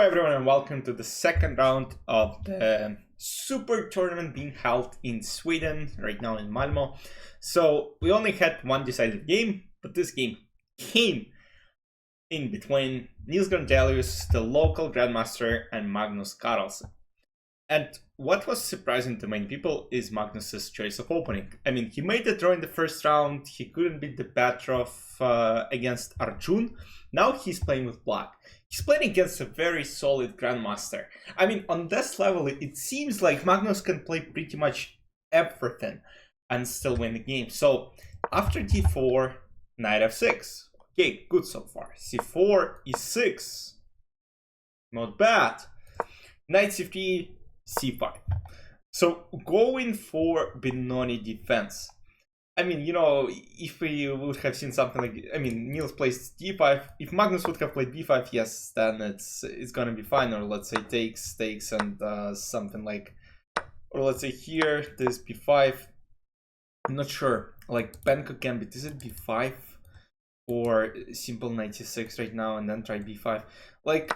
Hello everyone and welcome to the second round of the super tournament being held in Sweden, right now in Malmo. So we only had one decisive game, but this game came in between Nils Grandelius, the local grandmaster, and Magnus Carlsen. And what was surprising to many people is Magnus's choice of opening. I mean, he made the draw in the first round, he couldn't beat the Petrov against Arjun. Now he's playing with black. He's playing against a very solid grandmaster. I mean, on this level, it seems like Magnus can play pretty much everything and still win the game. So after d4, knight f6. Okay, good so far. c4, e6. Not bad. Knight c3, c5. So going for Benoni Defence. I mean, you know, if we would have seen something like, I mean, Nils plays d5. If Magnus would have played b5, yes, then it's gonna be fine. Or let's say takes, and something like, or let's say here this b5. I'm not sure. Like Benko Gambit, is it b5 or simple 96 right now, and then try b5? Like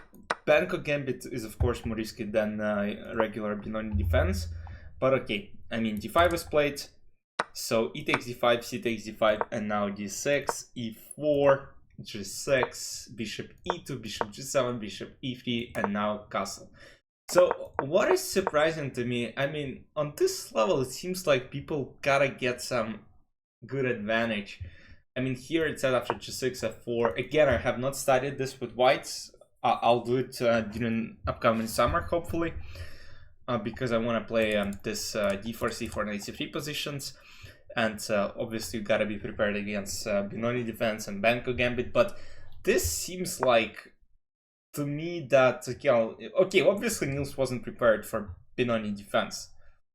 Benko Gambit is of course more risky than regular Benoni Defense, but okay. I mean, d5 was played. So e takes d5, c takes d5, and now d6, e4, g6, bishop e2, bishop g7, bishop e3, and now castle. So what is surprising to me, I mean, on this level it seems like people gotta get some good advantage. I mean, here it said after g6, f4. Again, I have not studied this with whites. I'll do it during upcoming summer, hopefully, because I want to play this d4, c4, knight c3 positions. And obviously you gotta be prepared against Benoni Defense and Benko Gambit, but this seems like, to me, that, you know, okay, obviously Nils wasn't prepared for Benoni Defense.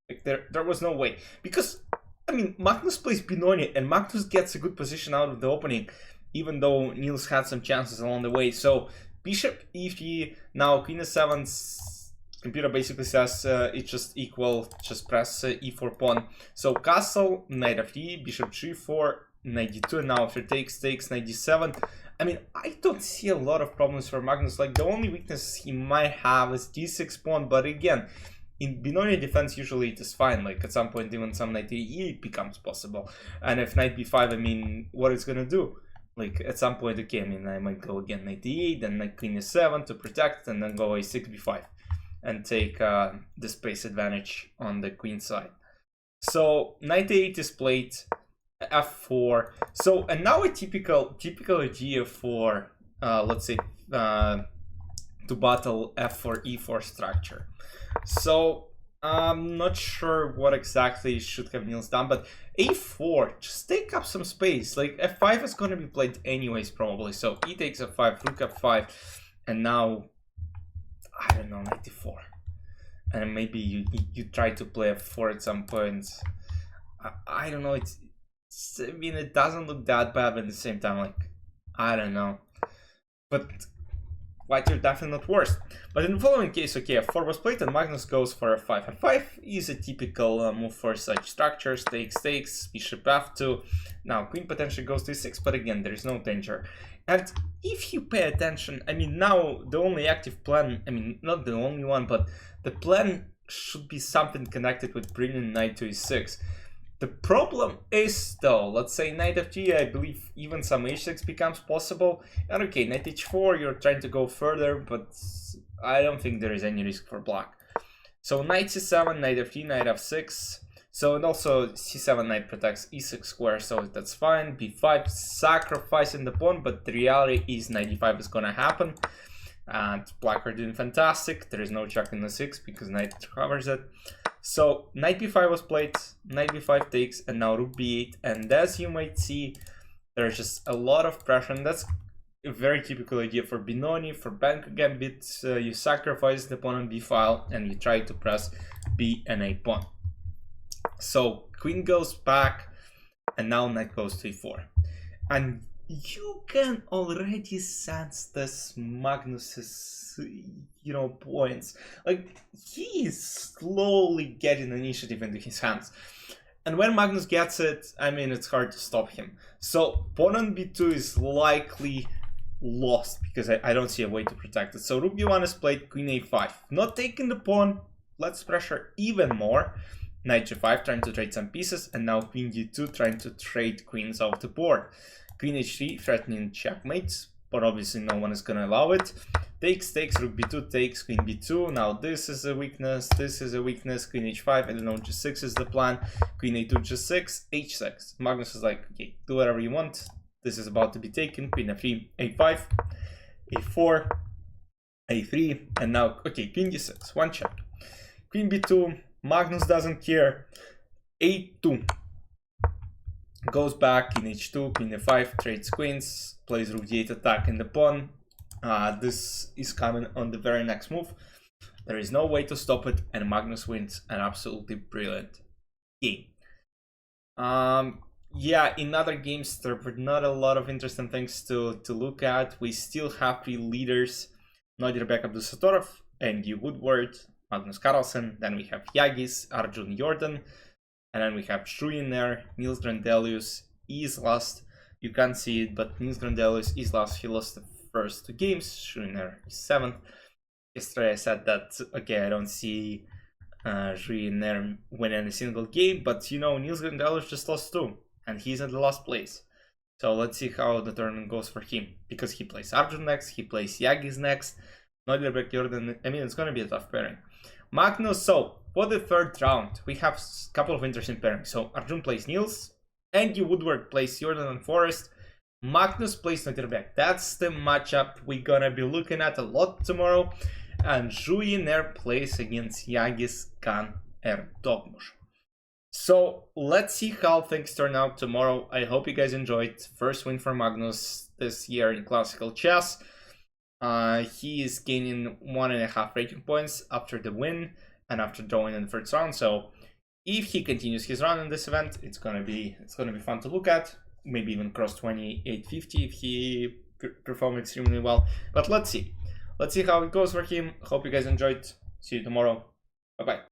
Like there was no way, because I mean, Magnus plays Benoni and Magnus gets a good position out of the opening, even though Nils had some chances along the way. So bishop e3, now queen e7. Computer basically says it's just equal, just press e4 pawn. So castle, knight f3, bishop g4, knight d2, now after takes, knight d7. I mean, I don't see a lot of problems for Magnus. Like, the only weakness he might have is d6 pawn, but again, in Benoni Defense usually it is fine. Like at some point even some knight e becomes possible. And if knight b5, I mean, what it's gonna do? Like at some point, okay, I mean, I might go again knight e8, then knight queen e7 to protect, and then go a6, b5. And take the space advantage on the queen side. So knight a8 is played, f4. So, and now a typical idea for let's say to battle f4 e4 structure. So I'm not sure what exactly should have Nils done, but a4, just take up some space. Like f5 is going to be played anyways probably. So e takes f5, rook f5, and now I don't know, knight d4, and maybe you try to play f4 at some point. I don't know. I mean, it doesn't look that bad, but at the same time, like, I don't know. But white are definitely not worse. But in the following case, okay, f4 was played, and Magnus goes for f5. f5 is a typical move for such structures. Takes, bishop f2. Now queen potentially goes to e6, but again, there is no danger. And if you pay attention, I mean, now the only active plan, I mean, not the only one, but the plan should be something connected with bringing knight to e6. The problem is, though, let's say knight f3, I believe even some h6 becomes possible. And okay, knight h4, you're trying to go further, but I don't think there is any risk for black. So knight c7, knight f3, knight f6. So, and also c7 knight protects e6 square, so that's fine. b5, sacrificing the pawn, but the reality is knight d5 is gonna happen. And black are doing fantastic. There is no check in the 6 because knight covers it. So knight b5 was played, knight b5 takes, and now rook b8. And as you might see, there's just a lot of pressure, and that's a very typical idea for Benoni. For Benko Gambit, you sacrifice the pawn on b file and you try to press b and a pawn. So queen goes back, and now knight goes to e4, and you can already sense this Magnus's, you know, points. Like, he is slowly getting initiative into his hands, and when Magnus gets it, I mean, it's hard to stop him. So pawn on b2 is likely lost because I don't see a way to protect it. So rook b1 is played, queen a5. Not taking the pawn, let's pressure even more. Knight g5 trying to trade some pieces, and now queen g2 trying to trade queens off the board. Queen h3 threatening checkmates, but obviously no one is going to allow it. Takes, rook b2 takes, queen b2. Now this is a weakness, this is a weakness. Queen h5, I don't know, g6 is the plan. Queen a2, g6, h6. Magnus is like, okay, do whatever you want. This is about to be taken. Queen f3, a5, a4, a3, and now, okay, queen d6, one check. Queen b2, Magnus doesn't care. a2. Goes back, queen h2, queen f5, trades queens, plays rook d8 attack in the pawn. This is coming on the very next move. There is no way to stop it, and Magnus wins an absolutely brilliant game. Yeah, in other games there were not a lot of interesting things to look at. We still have three leaders: Nodirbek Abdusatorov, Andy Woodward, Magnus Carlsen. Then we have Yagis, Arjun Jordan, and then we have Shrew in there. Nils Grandelius is last. You can't see it, but Nils Grandelius is last. He lost the first two games. Shrew in there is 7th. Yesterday I said that, okay, I don't see Shrew in there winning a single game, but you know, Nils Grandelius just lost 2, and he's in the last place. So let's see how the tournament goes for him, because he plays Arjun next, he plays Yagis next, Nodirbek Jordan. I mean, it's going to be a tough pairing. Magnus, so for the third round, we have a couple of interesting pairings. So Arjun plays Nils, Andy Woodward plays Jordan and Forrest, Magnus plays Nodirbek. That's the matchup we're gonna be looking at a lot tomorrow. And Juiner plays against Yagis Khan Erdogmush. So let's see how things turn out tomorrow. I hope you guys enjoyed. First win for Magnus this year in classical chess. He is gaining 1.5 rating points after the win and after drawing in the first round. So if he continues his run in this event, it's gonna be fun to look at. Maybe even cross 2850 if he performed extremely well. But let's see how it goes for him. Hope you guys enjoyed. See you tomorrow. Bye bye.